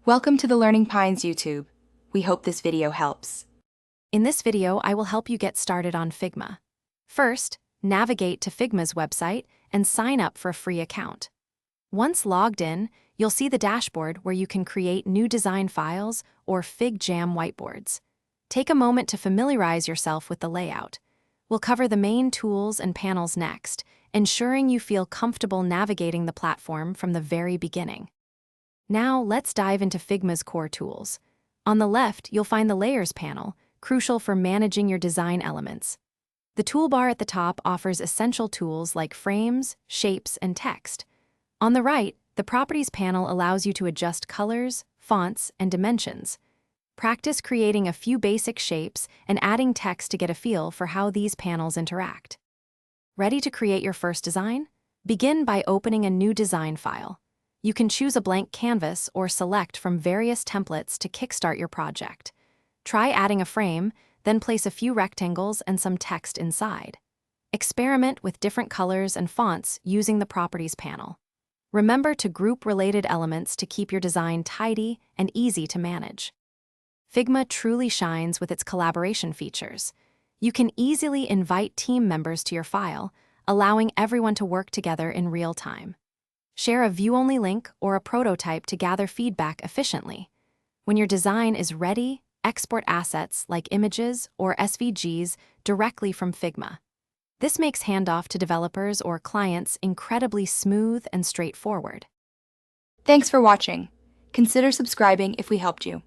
Welcome to the Learning Pines YouTube. We hope this video helps. In this video, I will help you get started on Figma. First, navigate to Figma's website and sign up for a free account. Once logged in, you'll see the dashboard where you can create new design files or FigJam whiteboards. Take a moment to familiarize yourself with the layout. We'll cover the main tools and panels next, ensuring you feel comfortable navigating the platform from the very beginning. Now, let's dive into Figma's core tools. On the left, you'll find the Layers panel, crucial for managing your design elements. The toolbar at the top offers essential tools like frames, shapes, and text. On the right, the Properties panel allows you to adjust colors, fonts, and dimensions. Practice creating a few basic shapes and adding text to get a feel for how these panels interact. Ready to create your first design? Begin by opening a new design file. You can choose a blank canvas or select from various templates to kickstart your project. Try adding a frame, then place a few rectangles and some text inside. Experiment with different colors and fonts using the Properties panel. Remember to group related elements to keep your design tidy and easy to manage. Figma truly shines with its collaboration features. You can easily invite team members to your file, allowing everyone to work together in real time. Share a view-only link or a prototype to gather feedback efficiently. When your design is ready, export assets like images or SVGs directly from Figma. This makes handoff to developers or clients incredibly smooth and straightforward. Thanks for watching. Consider subscribing if we helped you.